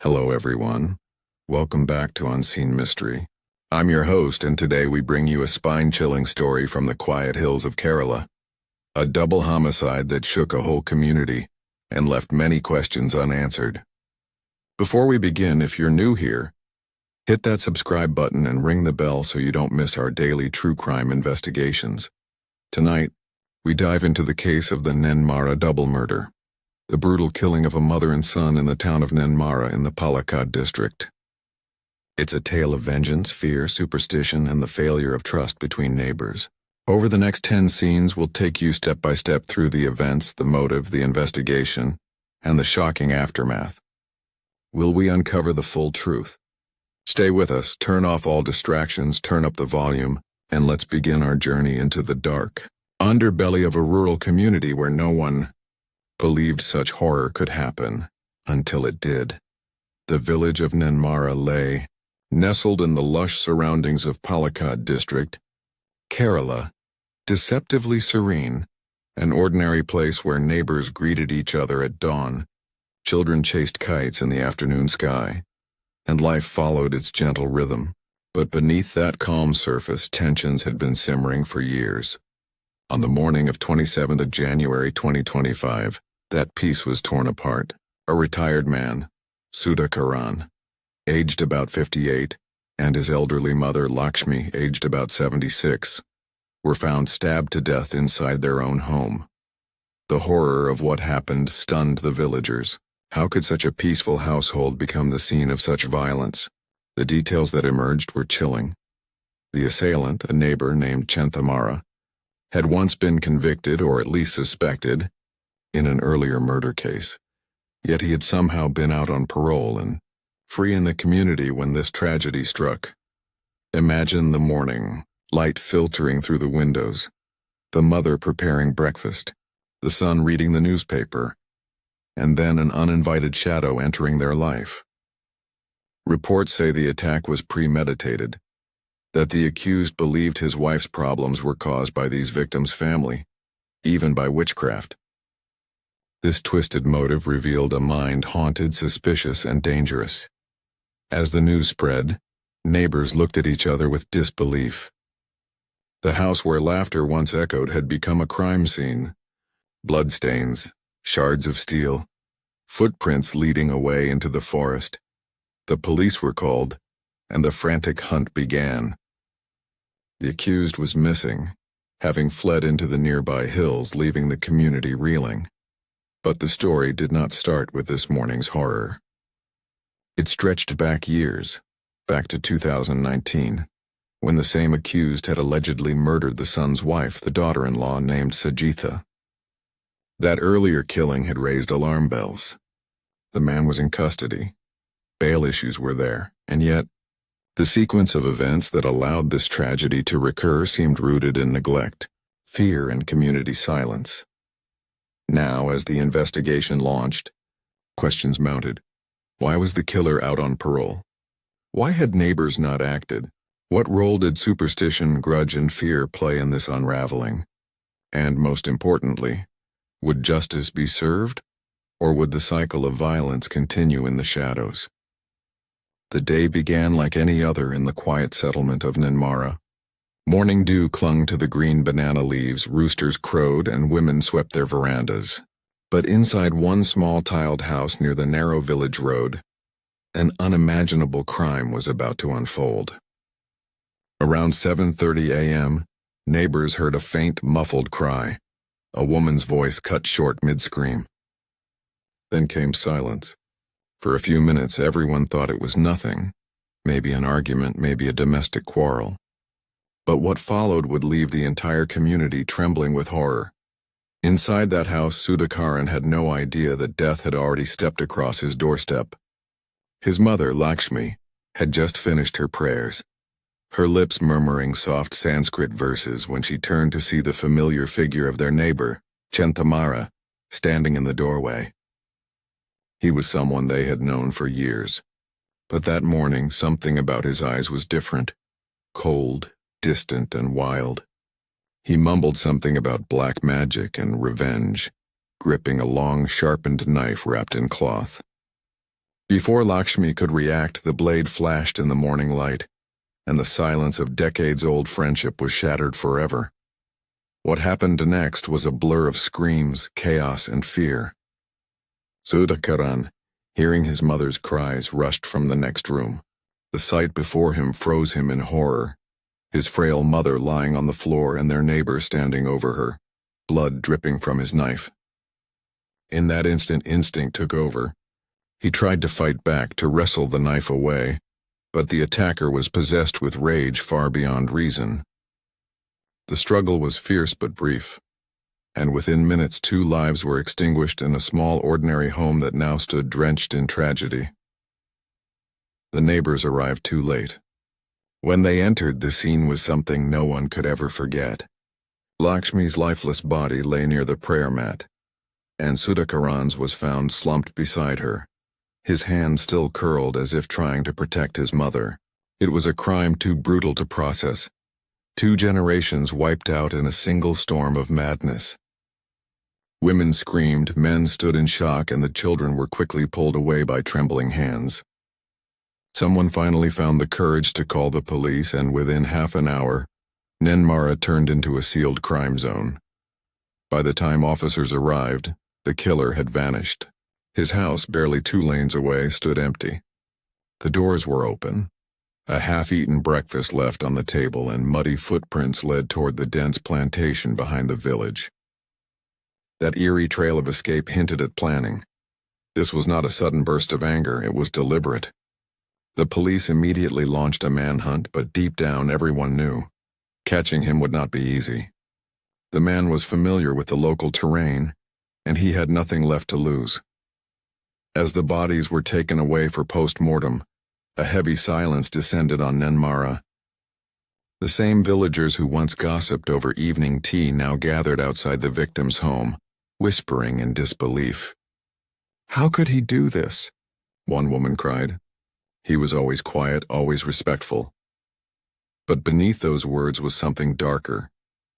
Hello everyone. Welcome back to Unseen Mystery. I'm your host, and today we bring you a spine-chilling story from the quiet hills of Kerala. A double homicide that shook a whole community and left many questions unanswered. Before we begin, if you're new here, hit that subscribe button and ring the bell so you don't miss our daily true crime investigations. Tonight, we dive into the case of the Nenmara Double Murder, the brutal killing of a mother and son in the town of Nenmara in the Palakkad district. It's a tale of vengeance, fear, superstition, and the failure of trust between neighbors. Over the next 10 scenes, we'll take you step by step through the events, the motive, the investigation, and the shocking aftermath. Will we uncover the full truth? Stay with us, turn off all distractions, turn up the volume, and let's begin our journey into the dark underbelly of a rural community where no one believed such horror could happen, until it did. The village of Nenmara lay nestled in the lush surroundings of Palakkad district, Kerala, deceptively serene, an ordinary place where neighbors greeted each other at dawn, children chased kites in the afternoon sky, and life followed its gentle rhythm. But beneath that calm surface, tensions had been simmering for years. On the morning of 27th of January 2025, that peace was torn apart. A retired man, Sudhakaran, aged about 58, and his elderly mother, Lakshmi, aged about 76, were found stabbed to death inside their own home. The horror of what happened stunned the villagers. How could such a peaceful household become the scene of such violence? The details that emerged were chilling. The assailant, a neighbor named Nenmara, had once been convicted, or at least suspected, in an earlier murder case. Yet he had somehow been out on parole and free in the community when this tragedy struck. Imagine the morning, light filtering through the windows, the mother preparing breakfast, the son reading the newspaper, and then an uninvited shadow entering their life. Reports say the attack was premeditated, that the accused believed his wife's problems were caused by these victims' family, even by witchcraft. This twisted motive revealed a mind haunted, suspicious, and dangerous. As the news spread, neighbors looked at each other with disbelief. The house where laughter once echoed had become a crime scene. Bloodstains, shards of steel, footprints leading away into the forest. The police were called, and the frantic hunt began. The accused was missing, having fled into the nearby hills, leaving the community reeling. But the story did not start with this morning's horror. It stretched back years, back to 2019, when the same accused had allegedly murdered the son's wife, the daughter-in-law named Sajitha. That earlier killing had raised alarm bells. The man was in custody. Bail issues were there, and yet, the sequence of events that allowed this tragedy to recur seemed rooted in neglect, fear, and community silence. Now, as the investigation launched, questions mounted. Why was the killer out on parole? Why had neighbors not acted? What role did superstition, grudge, and fear play in this unraveling? And most importantly, would justice be served, or would the cycle of violence continue in the shadows? The day began like any other in the quiet settlement of Nenmara. Morning dew clung to the green banana leaves, roosters crowed, and women swept their verandas. But inside one small tiled house near the narrow village road, an unimaginable crime was about to unfold. Around 7:30 a.m., neighbors heard a faint, muffled cry, a woman's voice cut short mid-scream. Then came silence. For a few minutes, everyone thought it was nothing, maybe an argument, maybe a domestic quarrel. But what followed would leave the entire community trembling with horror. Inside that house, Sudhakaran had no idea that death had already stepped across his doorstep. His mother, Lakshmi, had just finished her prayers, her lips murmuring soft Sanskrit verses when she turned to see the familiar figure of their neighbor, Nenmara, standing in the doorway. He was someone they had known for years, but that morning something about his eyes was different, cold, distant, and wild. He mumbled something about black magic and revenge, gripping a long, sharpened knife wrapped in cloth. Before Lakshmi could react, the blade flashed in the morning light, and the silence of decades-old friendship was shattered forever. What happened next was a blur of screams, chaos, and fear. Sudhakaran, hearing his mother's cries, rushed from the next room. The sight before him froze him in horror. His frail mother lying on the floor and their neighbor standing over her, blood dripping from his knife. In that instant, instinct took over. He tried to fight back, to wrestle the knife away, but the attacker was possessed with rage far beyond reason. The struggle was fierce but brief, and within minutes 2 lives were extinguished in a small ordinary home that now stood drenched in tragedy. The neighbors arrived too late. When they entered, the scene was something no one could ever forget. Lakshmi's lifeless body lay near the prayer mat, and Sudhakaran's was found slumped beside her, his hand still curled as if trying to protect his mother. It was a crime too brutal to process. 2 generations wiped out in a single storm of madness. Women screamed, men stood in shock, and the children were quickly pulled away by trembling hands. Someone finally found the courage to call the police, and within half an hour, Nenmara turned into a sealed crime zone. By the time officers arrived, the killer had vanished. His house, barely 2 lanes away, stood empty. The doors were open. A half-eaten breakfast left on the table, and muddy footprints led toward the dense plantation behind the village. That eerie trail of escape hinted at planning. This was not a sudden burst of anger, it was deliberate. The police immediately launched a manhunt, but deep down everyone knew. Catching him would not be easy. The man was familiar with the local terrain, and he had nothing left to lose. As the bodies were taken away for post-mortem, a heavy silence descended on Nenmara. The same villagers who once gossiped over evening tea now gathered outside the victim's home, whispering in disbelief. "How could he do this?" one woman cried. "He was always quiet, always respectful." But beneath those words was something darker,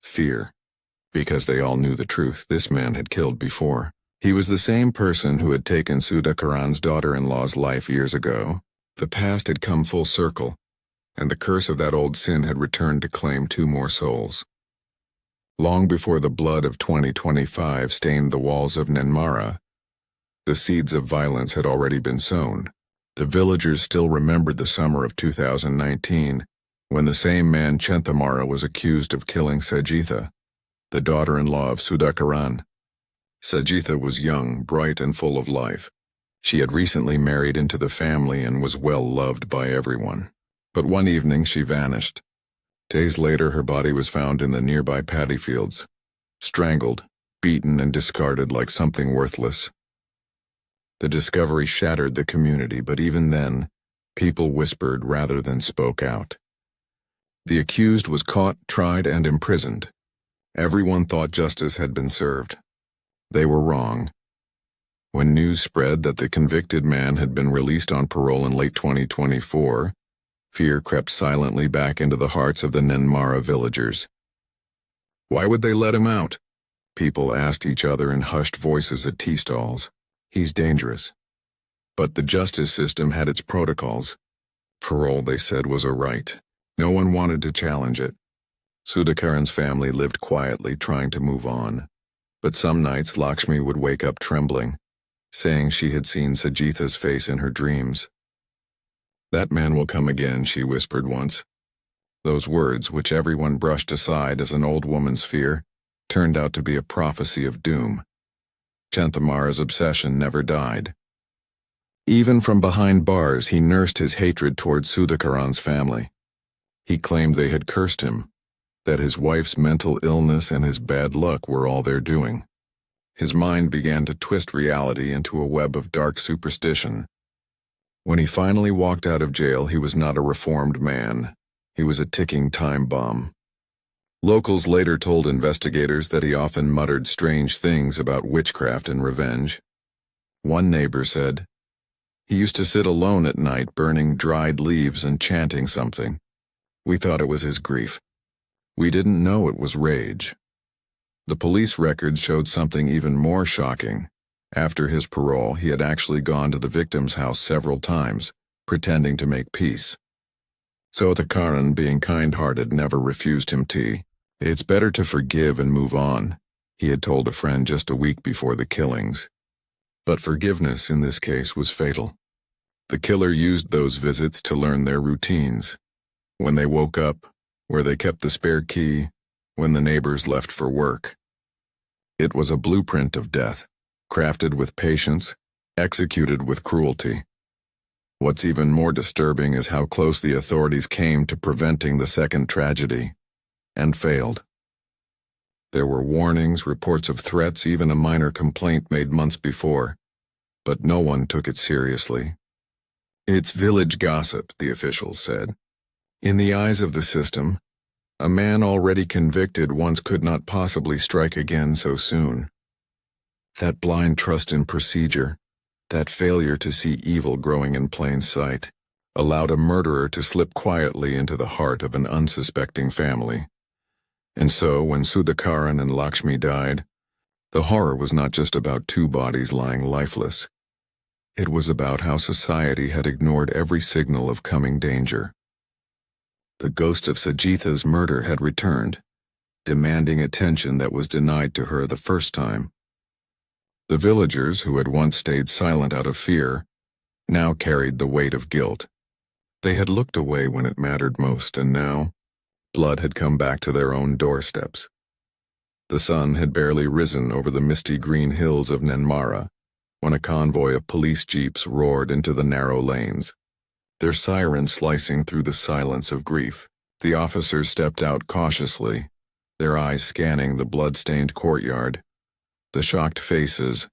fear. Because they all knew the truth, this man had killed before. He was the same person who had taken Sudhakaran's daughter-in-law's life years ago. The past had come full circle, and the curse of that old sin had returned to claim 2 more souls. Long before the blood of 2025 stained the walls of Nenmara, the seeds of violence had already been sown. The villagers still remembered the summer of 2019, when the same man Chenthamara was accused of killing Sajitha, the daughter-in-law of Sudhakaran. Sajitha was young, bright, and full of life. She had recently married into the family and was well loved by everyone. But one evening she vanished. Days later her body was found in the nearby paddy fields, strangled, beaten, and discarded like something worthless. The discovery shattered the community, but even then, people whispered rather than spoke out. The accused was caught, tried, and imprisoned. Everyone thought justice had been served. They were wrong. When news spread that the convicted man had been released on parole in late 2024, fear crept silently back into the hearts of the Nenmara villagers. Why would they let him out? People asked each other in hushed voices at tea stalls. He's dangerous. But the justice system had its protocols. Parole, they said, was a right. No one wanted to challenge it. Sudhakaran's family lived quietly, trying to move on. But some nights Lakshmi would wake up trembling, saying she had seen Sajitha's face in her dreams. "That man will come again," she whispered once. Those words, which everyone brushed aside as an old woman's fear, turned out to be a prophecy of doom. Chenthamara's obsession never died. Even from behind bars, he nursed his hatred towards Sudhakaran's family. He claimed they had cursed him, that his wife's mental illness and his bad luck were all their doing. His mind began to twist reality into a web of dark superstition. When he finally walked out of jail, he was not a reformed man. He was a ticking time bomb. Locals later told investigators that he often muttered strange things about witchcraft and revenge. One neighbor said, "He used to sit alone at night burning dried leaves and chanting something. We thought it was his grief. We didn't know it was rage." The police records showed something even more shocking. After his parole, he had actually gone to the victim's house several times, pretending to make peace. So the Karan, being kind-hearted, never refused him tea. "It's better to forgive and move on," he had told a friend just a week before the killings. But forgiveness in this case was fatal. The killer used those visits to learn their routines. When they woke up, where they kept the spare key, when the neighbors left for work. It was a blueprint of death, crafted with patience, executed with cruelty. What's even more disturbing is how close the authorities came to preventing the second tragedy, and failed. There were warnings, reports of threats, even a minor complaint made months before, but no one took it seriously. "It's village gossip," the officials said. In the eyes of the system, a man already convicted once could not possibly strike again so soon. That blind trust in procedure, that failure to see evil growing in plain sight, allowed a murderer to slip quietly into the heart of an unsuspecting family. And so, when Sudhakaran and Lakshmi died, the horror was not just about two bodies lying lifeless. It was about how society had ignored every signal of coming danger. The ghost of Sajitha's murder had returned, demanding attention that was denied to her the first time. The villagers, who had once stayed silent out of fear, now carried the weight of guilt. They had looked away when it mattered most, and now, blood had come back to their own doorsteps. The sun had barely risen over the misty green hills of Nenmara when a convoy of police jeeps roared into the narrow lanes, their sirens slicing through the silence of grief. The officers stepped out cautiously, their eyes scanning the blood-stained courtyard, the shocked faces,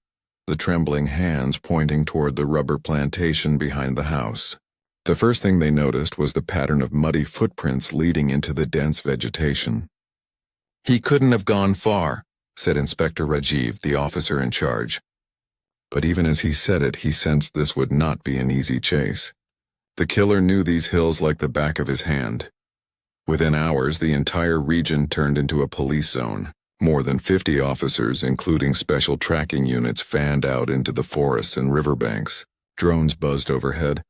the trembling hands pointing toward the rubber plantation behind the house. The first thing they noticed was the pattern of muddy footprints leading into the dense vegetation. "He couldn't have gone far," said Inspector Rajiv, the officer in charge. But even as he said it, he sensed this would not be an easy chase. The killer knew these hills like the back of his hand. Within hours, the entire region turned into a police zone. More than 50 officers, including special tracking units, fanned out into the forests and riverbanks. Drones buzzed overhead,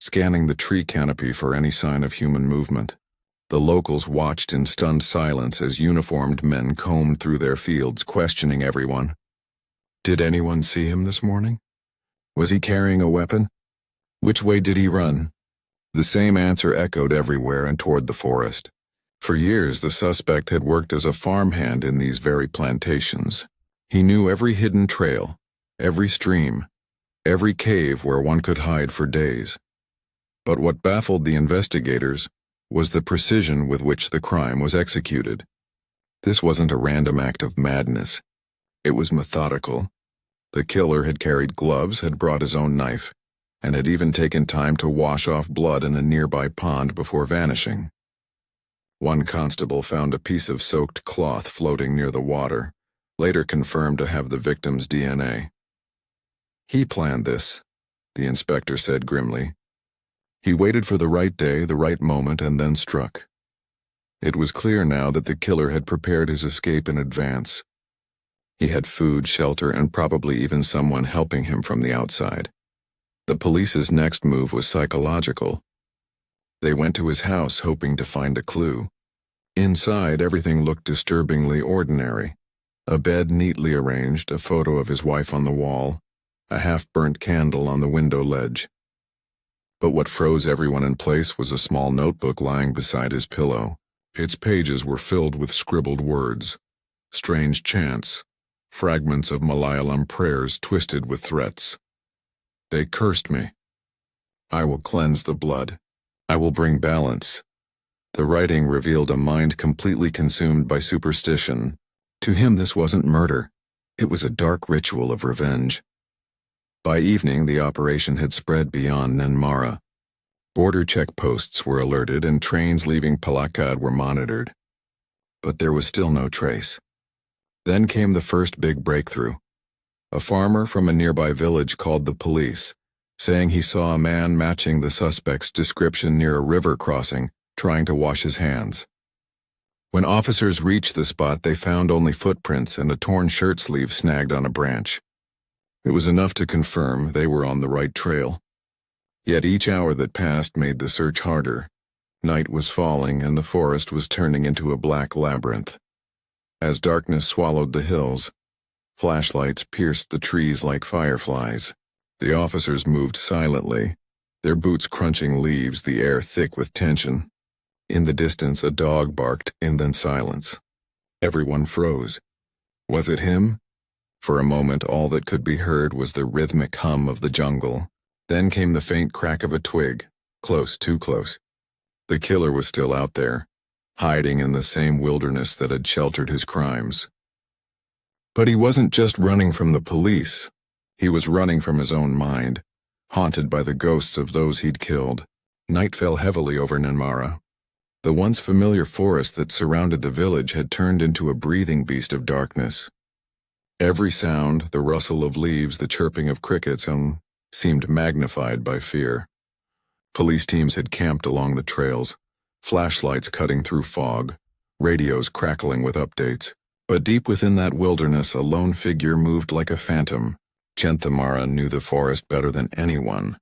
scanning the tree canopy for any sign of human movement. The locals watched in stunned silence as uniformed men combed through their fields, questioning everyone. Did anyone see him this morning? Was he carrying a weapon? Which way did he run? The same answer echoed everywhere and toward the forest. For years, the suspect had worked as a farmhand in these very plantations. He knew every hidden trail, every stream, every cave where one could hide for days. But what baffled the investigators was the precision with which the crime was executed. This wasn't a random act of madness. It was methodical. The killer had carried gloves, had brought his own knife, and had even taken time to wash off blood in a nearby pond before vanishing. One constable found a piece of soaked cloth floating near the water, later confirmed to have the victim's DNA. "He planned this," the inspector said grimly. "He waited for the right day, the right moment, and then struck." It was clear now that the killer had prepared his escape in advance. He had food, shelter, and probably even someone helping him from the outside. The police's next move was psychological. They went to his house hoping to find a clue. Inside, everything looked disturbingly ordinary. A bed neatly arranged, a photo of his wife on the wall, a half-burnt candle on the window ledge. But what froze everyone in place was a small notebook lying beside his pillow. Its pages were filled with scribbled words, strange chants, fragments of Malayalam prayers twisted with threats. "They cursed me. I will cleanse the blood. I will bring balance." The writing revealed a mind completely consumed by superstition. To him, this wasn't murder. It was a dark ritual of revenge. By evening, the operation had spread beyond Nenmara. Border checkposts were alerted and trains leaving Palakkad were monitored. But there was still no trace. Then came the first big breakthrough. A farmer from a nearby village called the police, saying he saw a man matching the suspect's description near a river crossing, trying to wash his hands. When officers reached the spot, they found only footprints and a torn shirt sleeve snagged on a branch. It was enough to confirm they were on the right trail. Yet each hour that passed made the search harder. Night was falling and the forest was turning into a black labyrinth. As darkness swallowed the hills, flashlights pierced the trees like fireflies. The officers moved silently, their boots crunching leaves, the air thick with tension. In the distance, a dog barked, and then silence. Everyone froze. Was it him? For a moment, all that could be heard was the rhythmic hum of the jungle. Then came the faint crack of a twig. Close, too close. The killer was still out there, hiding in the same wilderness that had sheltered his crimes. But he wasn't just running from the police. He was running from his own mind, haunted by the ghosts of those he'd killed. Night fell heavily over Nenmara. The once familiar forest that surrounded the village had turned into a breathing beast of darkness. Every sound, the rustle of leaves, the chirping of crickets, seemed magnified by fear. Police teams had camped along the trails, flashlights cutting through fog, radios crackling with updates. But deep within that wilderness, a lone figure moved like a phantom. Nenmara knew the forest better than anyone.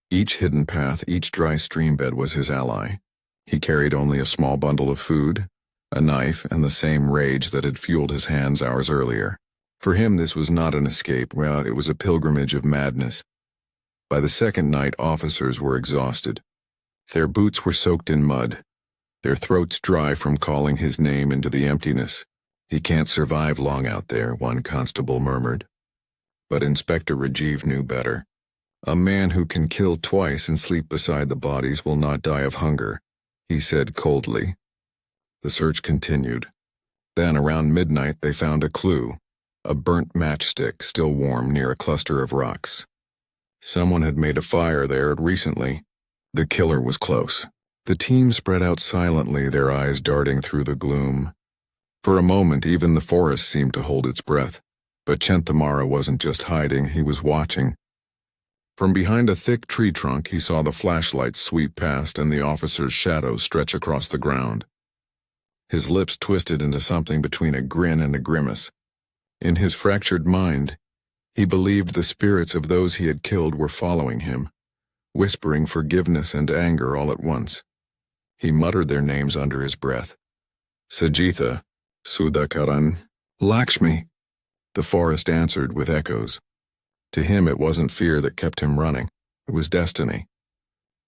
Each hidden path, each dry stream bed was his ally. He carried only a small bundle of food, a knife, and the same rage that had fueled his hands hours earlier. For him, this was not an escape route, it was a pilgrimage of madness. By the second night, officers were exhausted. Their boots were soaked in mud, their throats dry from calling his name into the emptiness. "He can't survive long out there," one constable murmured. But Inspector Rajiv knew better. "A man who can kill twice and sleep beside the bodies will not die of hunger," he said coldly. The search continued. Then, around midnight, they found a clue. A burnt matchstick still warm near a cluster of rocks. Someone had made a fire there recently. The killer was close. The team spread out silently, their eyes darting through the gloom. For a moment, even the forest seemed to hold its breath. But Nenmara wasn't just hiding, he was watching. From behind a thick tree trunk, he saw the flashlights sweep past and the officer's shadows stretch across the ground. His lips twisted into something between a grin and a grimace. In his fractured mind, he believed the spirits of those he had killed were following him, whispering forgiveness and anger all at once. He muttered their names under his breath. Sajitha, Sudhakaran, Lakshmi. The forest answered with echoes. To him, it wasn't fear that kept him running. It was destiny.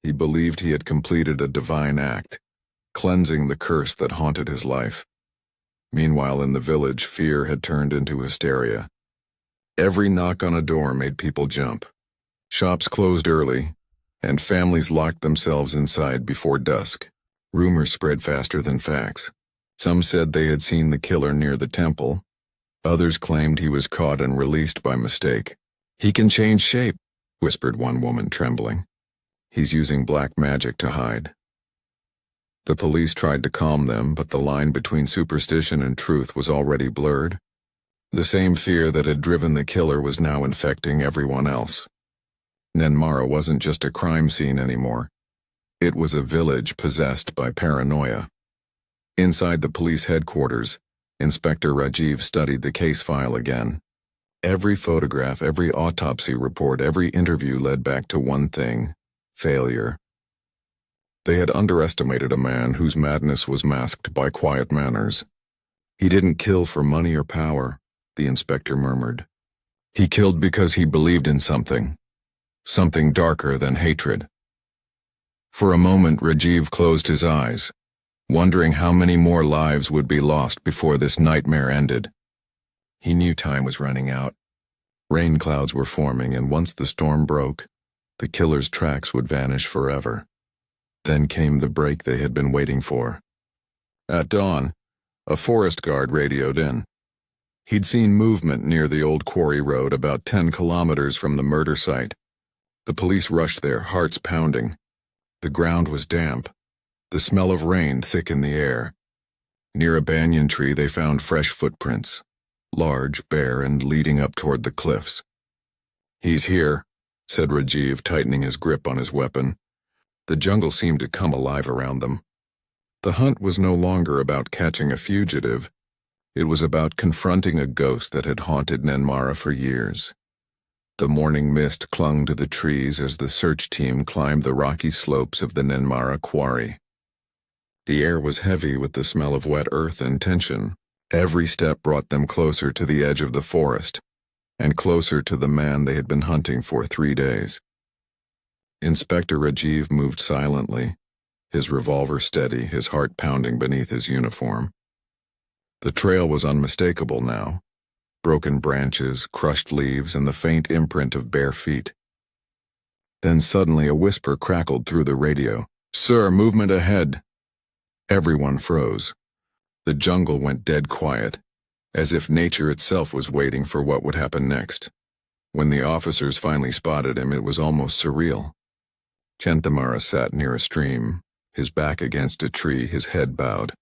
He believed he had completed a divine act, cleansing the curse that haunted his life. Meanwhile, in the village, fear had turned into hysteria. Every knock on a door made people jump. Shops closed early, and families locked themselves inside before dusk. Rumors spread faster than facts. Some said they had seen the killer near the temple. Others claimed he was caught and released by mistake. "He can change shape," whispered one woman, trembling. "He's using black magic to hide." The police tried to calm them, but the line between superstition and truth was already blurred. The same fear that had driven the killer was now infecting everyone else. Nenmara wasn't just a crime scene anymore. It was a village possessed by paranoia. Inside the police headquarters, Inspector Rajiv studied the case file again. Every photograph, every autopsy report, every interview led back to one thing: failure. They had underestimated a man whose madness was masked by quiet manners. "He didn't kill for money or power," the inspector murmured. "He killed because he believed in something darker than hatred." For a moment, Rajiv closed his eyes, wondering how many more lives would be lost before this nightmare ended. He knew time was running out. Rain clouds were forming, and once the storm broke, the killer's tracks would vanish forever. Then came the break they had been waiting for. At dawn, a forest guard radioed in. He'd seen movement near the old quarry road about 10 kilometers from the murder site. The police rushed there, hearts pounding. The ground was damp, the smell of rain thick in the air. Near a banyan tree they found fresh footprints, large, bare, and leading up toward the cliffs. "He's here," said Rajiv, tightening his grip on his weapon. The jungle seemed to come alive around them. The hunt was no longer about catching a fugitive. It was about confronting a ghost that had haunted Nenmara for years. The morning mist clung to the trees as the search team climbed the rocky slopes of the Nenmara quarry. The air was heavy with the smell of wet earth and tension. Every step brought them closer to the edge of the forest, and closer to the man they had been hunting for 3 days. Inspector Rajiv moved silently, his revolver steady, his heart pounding beneath his uniform. The trail was unmistakable now. Broken branches, crushed leaves, and the faint imprint of bare feet. Then suddenly a whisper crackled through the radio. "Sir, movement ahead." Everyone froze. The jungle went dead quiet, as if nature itself was waiting for what would happen next. When the officers finally spotted him, it was almost surreal. Nenmara sat near a stream, his back against a tree, his head bowed.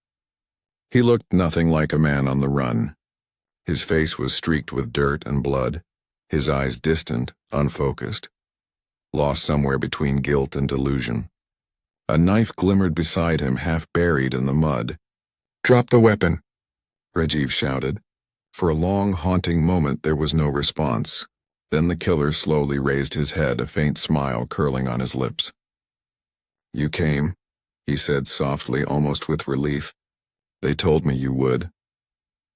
He looked nothing like a man on the run. His face was streaked with dirt and blood, his eyes distant, unfocused, lost somewhere between guilt and delusion. A knife glimmered beside him, half buried in the mud. "Drop the weapon," Rajiv shouted. For a long, haunting moment there was no response. Then the killer slowly raised his head, a faint smile curling on his lips. "You came," he said softly, almost with relief. "They told me you would."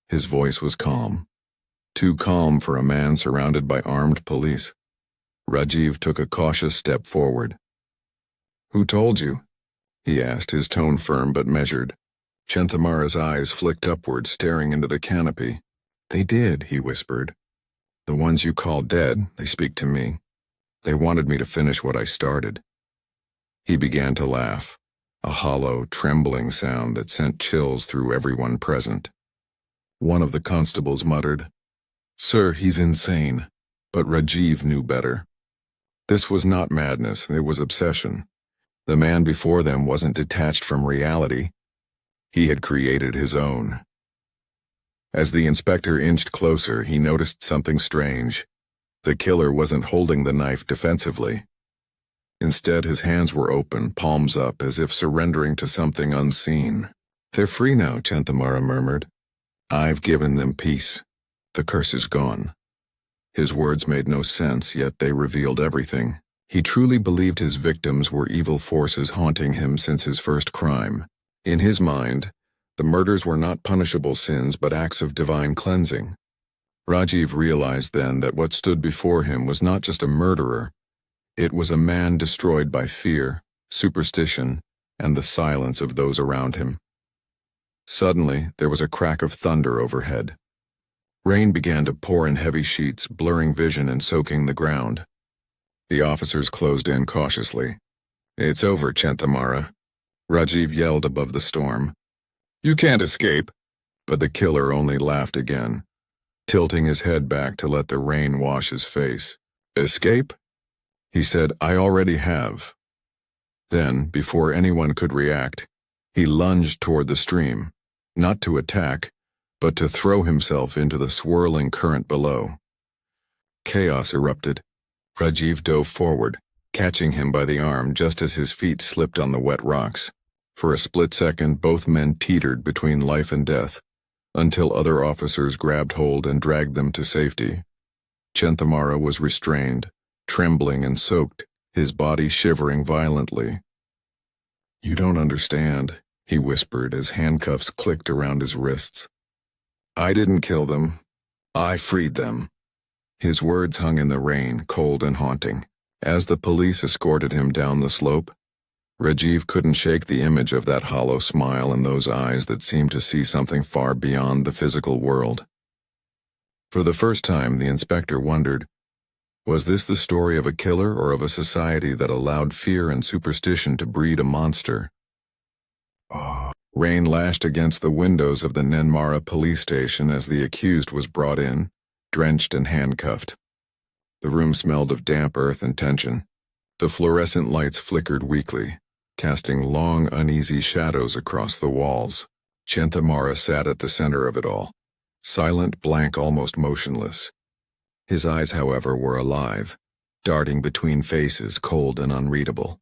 His voice was calm. Too calm for a man surrounded by armed police. Rajiv took a cautious step forward. "Who told you?" he asked, his tone firm but measured. Nenmara's eyes flicked upward, staring into the canopy. "They did," he whispered. "The ones you call dead, they speak to me. They wanted me to finish what I started." He began to laugh, a hollow, trembling sound that sent chills through everyone present. One of the constables muttered, "Sir, he's insane." But Rajiv knew better. This was not madness, it was obsession. The man before them wasn't detached from reality. He had created his own. As the inspector inched closer, he noticed something strange. The killer wasn't holding the knife defensively. Instead, his hands were open, palms up, as if surrendering to something unseen. "They're free now," Nenmara murmured. "I've given them peace. The curse is gone." His words made no sense, yet they revealed everything. He truly believed his victims were evil forces haunting him since his first crime. In his mind, the murders were not punishable sins but acts of divine cleansing. Rajiv realized then that what stood before him was not just a murderer. It was a man destroyed by fear, superstition, and the silence of those around him. Suddenly, there was a crack of thunder overhead. Rain began to pour in heavy sheets, blurring vision and soaking the ground. The officers closed in cautiously. "It's over, Nenmara," Rajiv yelled above the storm. "You can't escape." But the killer only laughed again, tilting his head back to let the rain wash his face. "Escape?" he said. "I already have." Then, before anyone could react, he lunged toward the stream, not to attack, but to throw himself into the swirling current below. Chaos erupted. Rajiv dove forward, catching him by the arm just as his feet slipped on the wet rocks. For a split second, both men teetered between life and death, until other officers grabbed hold and dragged them to safety. Nenmara was restrained, trembling and soaked, his body shivering violently. "You don't understand," he whispered as handcuffs clicked around his wrists. "I didn't kill them. I freed them." His words hung in the rain, cold and haunting. As the police escorted him down the slope, Rajiv couldn't shake the image of that hollow smile and those eyes that seemed to see something far beyond the physical world. For the first time, the inspector wondered, was this the story of a killer or of a society that allowed fear and superstition to breed a monster? Rain lashed against the windows of the Nenmara police station as the accused was brought in, drenched and handcuffed. The room smelled of damp earth and tension. The fluorescent lights flickered weakly, casting long, uneasy shadows across the walls. Nenmara sat at the center of it all, silent, blank, almost motionless. His eyes, however, were alive, darting between faces, cold and unreadable.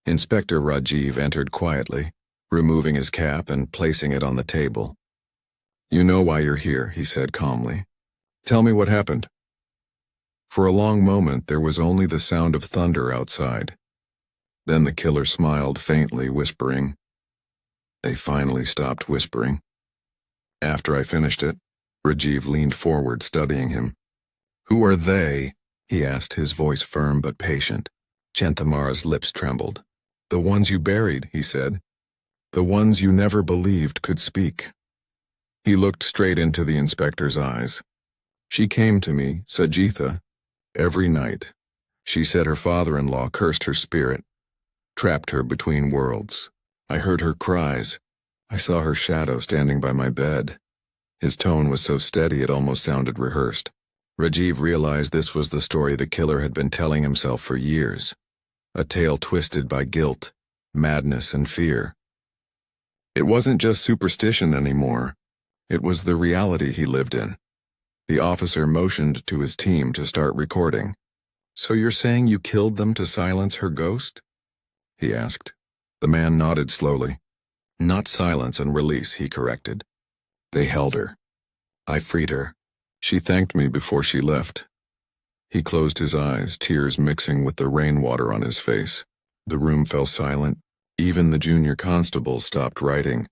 Inspector Rajiv entered quietly, removing his cap and placing it on the table. "You know why you're here," he said calmly. "Tell me what happened." For a long moment there was only the sound of thunder outside. Then the killer smiled faintly, whispering. They finally stopped whispering. After I finished it, Rajiv leaned forward, studying him. "Who are they?" he asked, his voice firm but patient. Chanthamara's lips trembled. "The ones you buried," he said. "The ones you never believed could speak." He looked straight into the inspector's eyes. "She came to me, Sajitha, every night. She said her father-in-law cursed her spirit, trapped her between worlds. I heard her cries. I saw her shadow standing by my bed." His tone was so steady it almost sounded rehearsed. Rajiv realized this was the story the killer had been telling himself for years. A tale twisted by guilt, madness, and fear. It wasn't just superstition anymore. It was the reality he lived in. The officer motioned to his team to start recording. "So you're saying you killed them to silence her ghost?" he asked. The man nodded slowly. "Not silence and release," he corrected. "They held her. I freed her. She thanked me before she left." He closed his eyes, tears mixing with the rainwater on his face. The room fell silent. Even the junior constables stopped writing,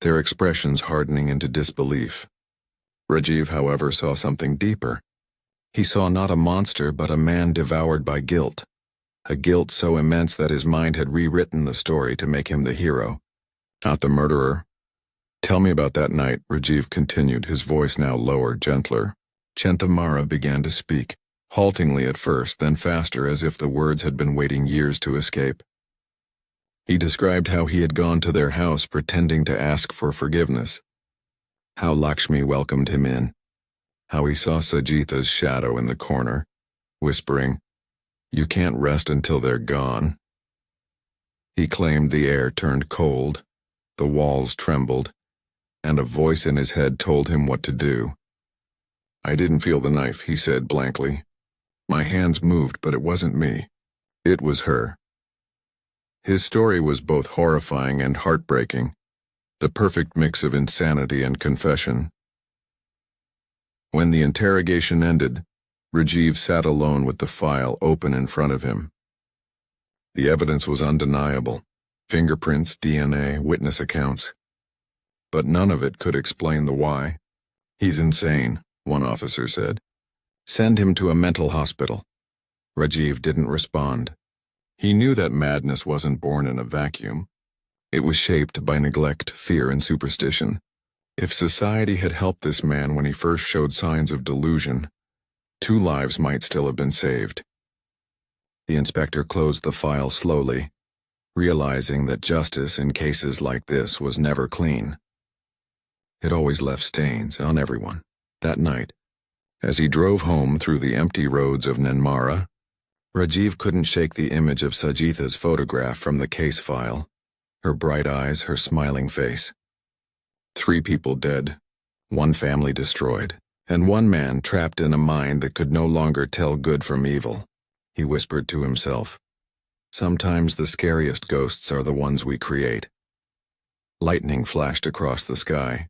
their expressions hardening into disbelief. Rajiv, however, saw something deeper. He saw not a monster but a man devoured by guilt. A guilt so immense that his mind had rewritten the story to make him the hero, not the murderer. "Tell me about that night," Rajiv continued, his voice now lower, gentler. Chanthamara began to speak, haltingly at first, then faster, as if the words had been waiting years to escape. He described how he had gone to their house pretending to ask for forgiveness, how Lakshmi welcomed him in, how he saw Sajitha's shadow in the corner, whispering, "You can't rest until they're gone." He claimed the air turned cold, the walls trembled, and a voice in his head told him what to do. "I didn't feel the knife," he said blankly. "My hands moved, but it wasn't me. It was her." His story was both horrifying and heartbreaking, the perfect mix of insanity and confession. When the interrogation ended, Rajiv sat alone with the file open in front of him. The evidence was undeniable: fingerprints, DNA, witness accounts. But none of it could explain the why. "He's insane," one officer said. "Send him to a mental hospital." Rajiv didn't respond. He knew that madness wasn't born in a vacuum. It was shaped by neglect, fear, and superstition. If society had helped this man when he first showed signs of delusion, 2 lives might still have been saved. The inspector closed the file slowly, realizing that justice in cases like this was never clean. It always left stains on everyone. That night, as he drove home through the empty roads of Nenmara, Rajiv couldn't shake the image of Sajitha's photograph from the case file, her bright eyes, her smiling face. 3 people dead, 1 family destroyed, and 1 man trapped in a mind that could no longer tell good from evil. He whispered to himself, "Sometimes the scariest ghosts are the ones we create." Lightning flashed across the sky,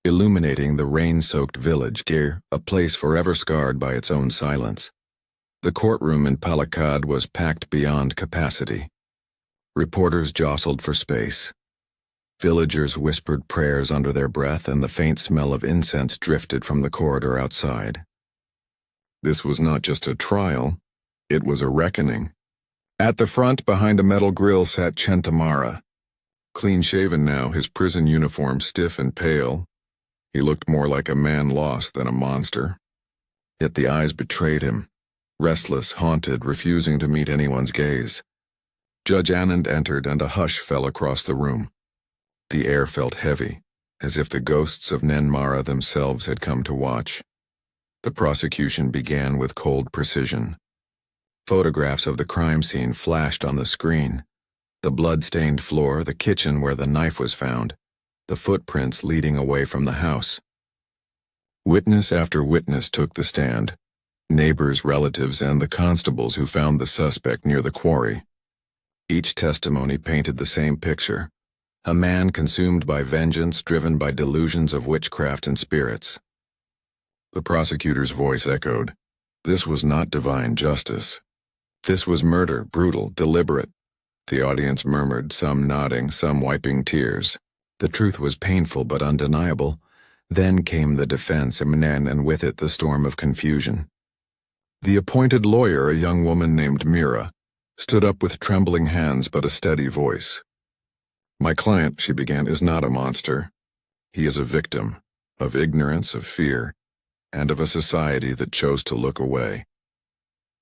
illuminating the rain-soaked village, a place forever scarred by its own silence. The courtroom in Palakkad was packed beyond capacity. Reporters jostled for space. Villagers whispered prayers under their breath, and the faint smell of incense drifted from the corridor outside. This was not just a trial, it was a reckoning. At the front, behind a metal grill, sat Chanthamara. Clean-shaven now, his prison uniform stiff and pale, he looked more like a man lost than a monster. Yet the eyes betrayed him. Restless, haunted, refusing to meet anyone's gaze. Judge Anand entered, and a hush fell across the room. The air felt heavy, as if the ghosts of Nenmara themselves had come to watch. The prosecution began with cold precision. Photographs of the crime scene flashed on the screen. The blood-stained floor, the kitchen where the knife was found, the footprints leading away from the house. Witness after witness took the stand. Neighbors, relatives, and the constables who found the suspect near the quarry. Each testimony painted the same picture: a man consumed by vengeance, driven by delusions of witchcraft and spirits. The prosecutor's voice echoed, This was not divine justice. This was murder, brutal, deliberate. The audience murmured, some nodding, some wiping tears. The truth was painful but undeniable. Then came the defense, and with it the storm of confusion. The appointed lawyer, a young woman named Mira, stood up with trembling hands but a steady voice. "My client," she began, "is not a monster. He is a victim of ignorance, of fear, and of a society that chose to look away."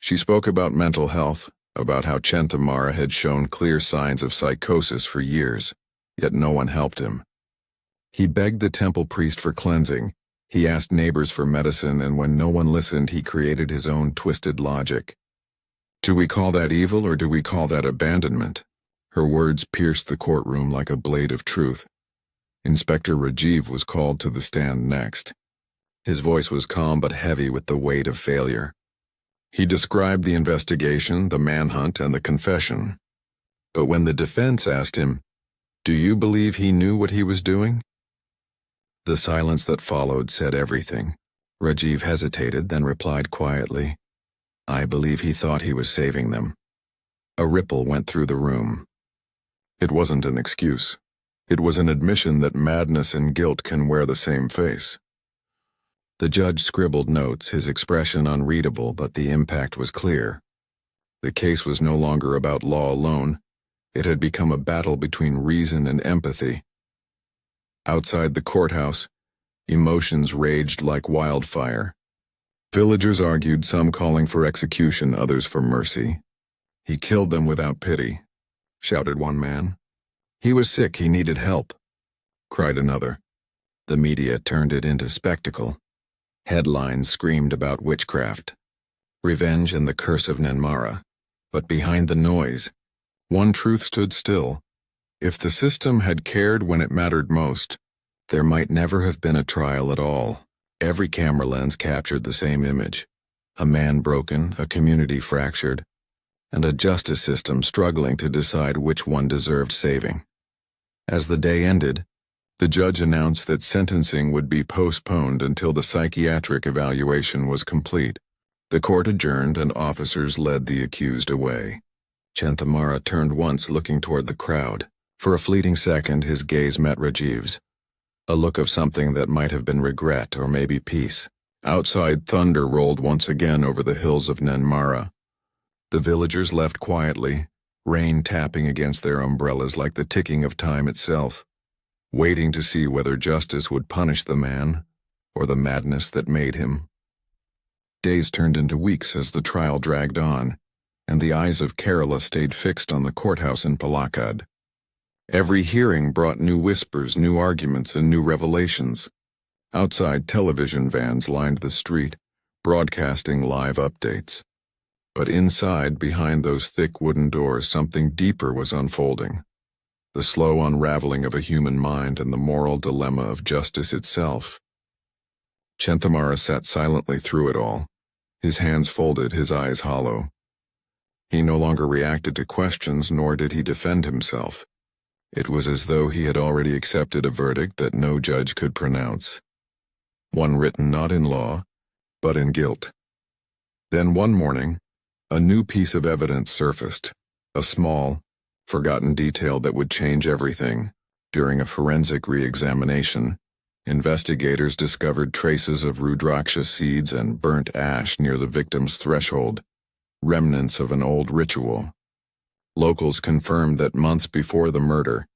She spoke about mental health, about how Nenmara had shown clear signs of psychosis for years, yet no one helped him. He begged the temple priest for cleansing, he asked neighbors for medicine, and when no one listened, he created his own twisted logic. "Do we call that evil, or do we call that abandonment?" Her words pierced the courtroom like a blade of truth. Inspector Rajiv was called to the stand next. His voice was calm but heavy with the weight of failure. He described the investigation, the manhunt, and the confession. But when the defense asked him, "Do you believe he knew what he was doing?" the silence that followed said everything. Rajiv hesitated, then replied quietly, "I believe he thought he was saving them." A ripple went through the room. It wasn't an excuse. It was an admission that madness and guilt can wear the same face. The judge scribbled notes, his expression unreadable, but the impact was clear. The case was no longer about law alone. It had become a battle between reason and empathy. Outside the courthouse, emotions raged like wildfire. Villagers argued, some calling for execution, others for mercy. "He killed them without pity," shouted one man. "He was sick, he needed help," cried another. The media turned it into spectacle. Headlines screamed about witchcraft, revenge, and the curse of Nenmara. But behind the noise, one truth stood still. If the system had cared when it mattered most, there might never have been a trial at all. Every camera lens captured the same image: a man broken, a community fractured, and a justice system struggling to decide which one deserved saving. As the day ended, the judge announced that sentencing would be postponed until the psychiatric evaluation was complete. The court adjourned and officers led the accused away. Nenmara turned once, looking toward the crowd. For a fleeting second, his gaze met Rajiv's. A look of something that might have been regret or maybe peace. Outside, thunder rolled once again over the hills of Nenmara. The villagers left quietly, rain tapping against their umbrellas like the ticking of time itself, waiting to see whether justice would punish the man or the madness that made him. Days turned into weeks as the trial dragged on, and the eyes of Kerala stayed fixed on the courthouse in Palakkad. Every hearing brought new whispers, new arguments, and new revelations. Outside, television vans lined the street, broadcasting live updates. But inside, behind those thick wooden doors, something deeper was unfolding. The slow unraveling of a human mind and the moral dilemma of justice itself. Nenmara sat silently through it all, his hands folded, his eyes hollow. He no longer reacted to questions, nor did he defend himself. It was as though he had already accepted a verdict that no judge could pronounce. One written not in law, but in guilt. Then one morning, a new piece of evidence surfaced, a small, forgotten detail that would change everything. During a forensic re-examination, investigators discovered traces of Rudraksha seeds and burnt ash near the victim's threshold, remnants of an old ritual. Locals confirmed that months before the murder,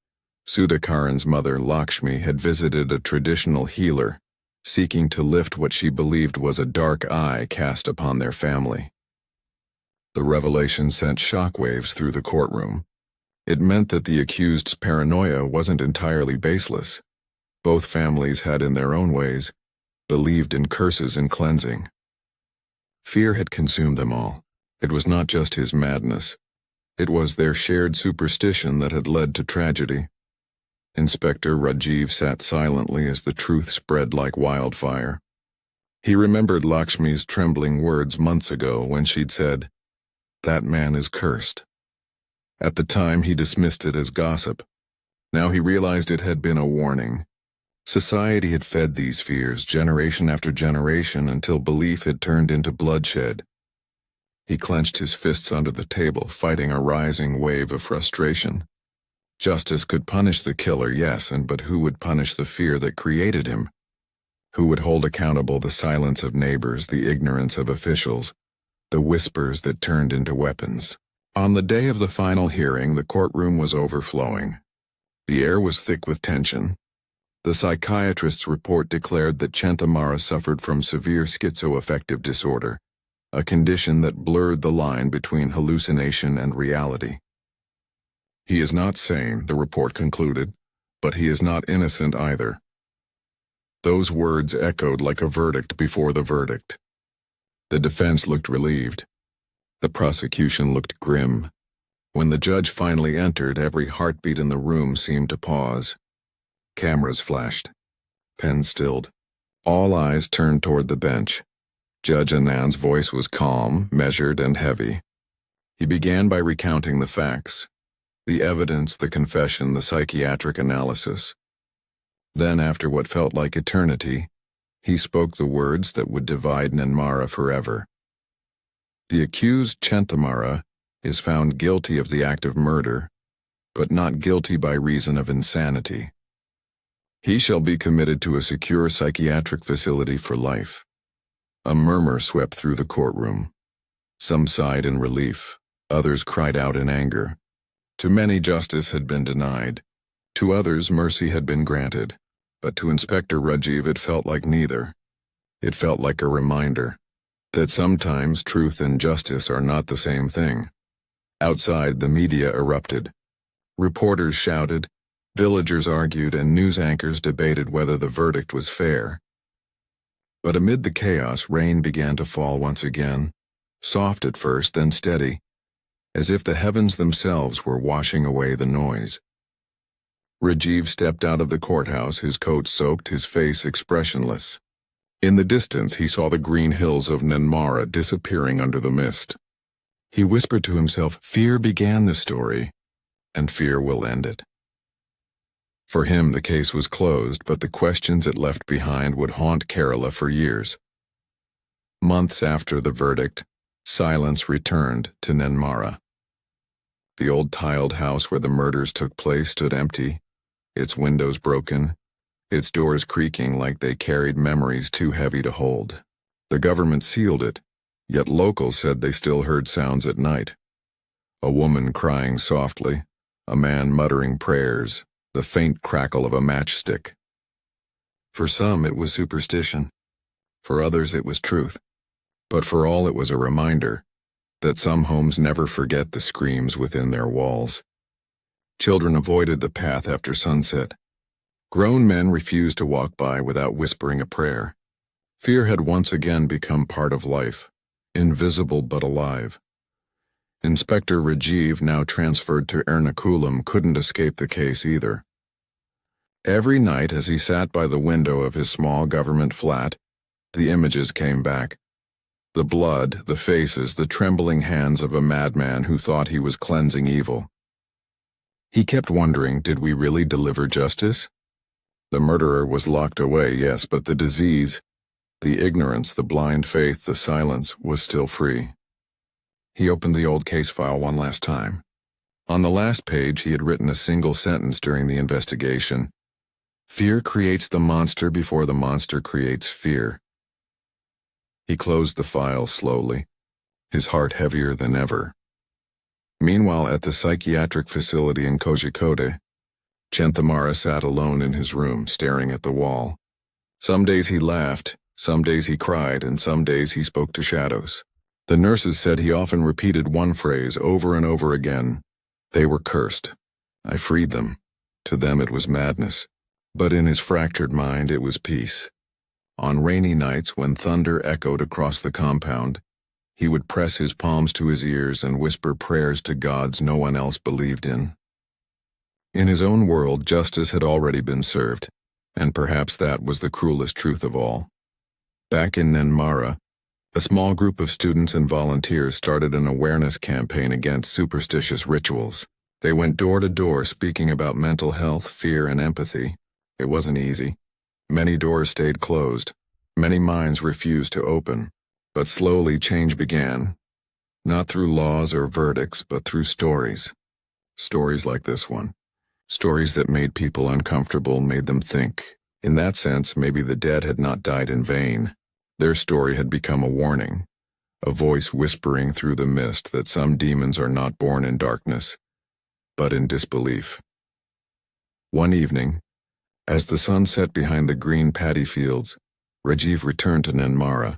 Sudhakaran's mother Lakshmi had visited a traditional healer, seeking to lift what she believed was a dark eye cast upon their family. The revelation sent shockwaves through the courtroom. It meant that the accused's paranoia wasn't entirely baseless. Both families had, in their own ways, believed in curses and cleansing. Fear had consumed them all. It was not just his madness. It was their shared superstition that had led to tragedy. Inspector Rajiv sat silently as the truth spread like wildfire. He remembered Lakshmi's trembling words months ago when she'd said, "That man is cursed." At the time, he dismissed it as gossip. Now he realized it had been a warning. Society had fed these fears generation after generation until belief had turned into bloodshed. He clenched his fists under the table, fighting a rising wave of frustration. Justice could punish the killer, yes, but who would punish the fear that created him? Who would hold accountable the silence of neighbors, the ignorance of officials, the whispers that turned into weapons? On the day of the final hearing, the courtroom was overflowing. The air was thick with tension. The psychiatrist's report declared that Nenmara suffered from severe schizoaffective disorder, a condition that blurred the line between hallucination and reality. He is not sane, the report concluded, but he is not innocent either. Those words echoed like a verdict before the verdict. The defense looked relieved. The prosecution looked grim. When the judge finally entered, every heartbeat in the room seemed to pause. Cameras flashed. Pens stilled. All eyes turned toward the bench. Judge Anand's voice was calm, measured, and heavy. He began by recounting the facts, the evidence, the confession, the psychiatric analysis. Then, after what felt like eternity, he spoke the words that would divide Nenmara forever. The accused, Nenmara, is found guilty of the act of murder, but not guilty by reason of insanity. He shall be committed to a secure psychiatric facility for life. A murmur swept through the courtroom. Some sighed in relief, others cried out in anger. To many, justice had been denied. To others, mercy had been granted. But to Inspector Rajiv, it felt like neither. It felt like a reminder that sometimes truth and justice are not the same thing. Outside, the media erupted. Reporters shouted, villagers argued, and news anchors debated whether the verdict was fair. But amid the chaos, rain began to fall once again, soft at first, then steady, as if the heavens themselves were washing away the noise. Rajiv stepped out of the courthouse, his coat soaked, his face expressionless. In the distance, he saw the green hills of Nenmara disappearing under the mist. He whispered to himself, fear began the story, and fear will end it. For him, the case was closed, but the questions it left behind would haunt Kerala for years. Months after the verdict, silence returned to Nenmara. The old tiled house where the murders took place stood empty, its windows broken, its doors creaking like they carried memories too heavy to hold. The government sealed it, yet locals said they still heard sounds at night. A woman crying softly, a man muttering prayers, the faint crackle of a matchstick. For some it was superstition, for others it was truth, but for all it was a reminder that some homes never forget the screams within their walls. Children avoided the path after sunset. Grown men refused to walk by without whispering a prayer. Fear had once again become part of life, invisible but alive. Inspector Rajiv, now transferred to Ernakulam, couldn't escape the case either. Every night as he sat by the window of his small government flat, the images came back. The blood, the faces, the trembling hands of a madman who thought he was cleansing evil. He kept wondering, did we really deliver justice? The murderer was locked away, yes, but the disease, the ignorance, the blind faith, the silence, was still free. He opened the old case file one last time. On the last page, he had written a single sentence during the investigation. Fear creates the monster before the monster creates fear. He closed the file slowly, his heart heavier than ever. Meanwhile, at the psychiatric facility in Kozhikode, Nenmara sat alone in his room, staring at the wall. Some days he laughed, some days he cried, and some days he spoke to shadows. The nurses said he often repeated one phrase over and over again. They were cursed. I freed them. To them it was madness. But in his fractured mind it was peace. On rainy nights when thunder echoed across the compound, he would press his palms to his ears and whisper prayers to gods no one else believed in. In his own world, justice had already been served, and perhaps that was the cruelest truth of all. Back in Nenmara, a small group of students and volunteers started an awareness campaign against superstitious rituals. They went door to door speaking about mental health, fear, and empathy. It wasn't easy. Many doors stayed closed. Many minds refused to open. But slowly change began, not through laws or verdicts, but through stories. Stories like this one. Stories that made people uncomfortable, made them think. In that sense, maybe the dead had not died in vain. Their story had become a warning, a voice whispering through the mist that some demons are not born in darkness, but in disbelief. One evening, as the sun set behind the green paddy fields, Rajiv returned to Nenmara.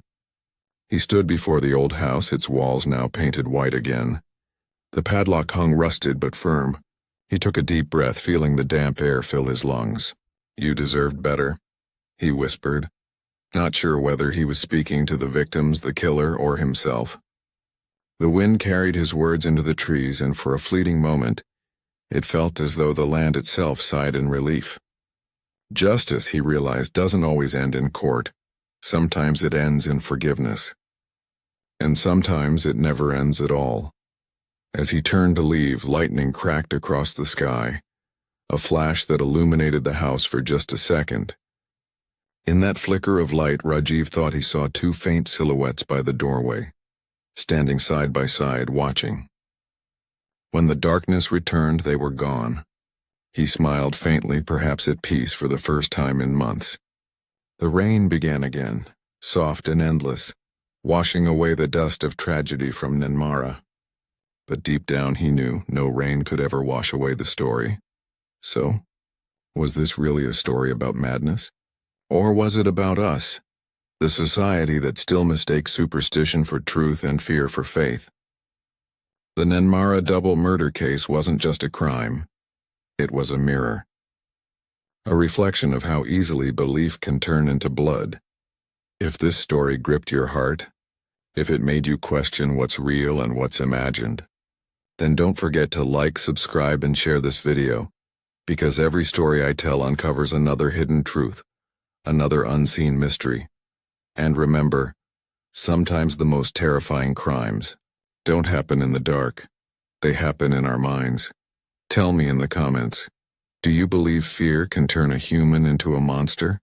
He stood before the old house, its walls now painted white again. The padlock hung rusted but firm. He took a deep breath, feeling the damp air fill his lungs. "You deserved better," he whispered, not sure whether he was speaking to the victims, the killer, or himself. The wind carried his words into the trees, and for a fleeting moment, it felt as though the land itself sighed in relief. Justice, he realized, doesn't always end in court. Sometimes it ends in forgiveness. And sometimes it never ends at all. As he turned to leave, lightning cracked across the sky, a flash that illuminated the house for just a second. In that flicker of light, Rajiv thought he saw two faint silhouettes by the doorway, standing side by side, watching. When the darkness returned, they were gone. He smiled faintly, perhaps at peace for the first time in months. The rain began again, soft and endless, washing away the dust of tragedy from Nenmara. But deep down he knew no rain could ever wash away the story. So, was this really a story about madness? Or was it about us, the society that still mistakes superstition for truth and fear for faith? The Nenmara Double Murder Case wasn't just a crime. It was a mirror. A reflection of how easily belief can turn into blood. If this story gripped your heart, if it made you question what's real and what's imagined, then don't forget to like, subscribe, and share this video, because every story I tell uncovers another hidden truth, another unseen mystery. And remember, sometimes the most terrifying crimes don't happen in the dark. They happen in our minds. Tell me in the comments, do you believe fear can turn a human into a monster?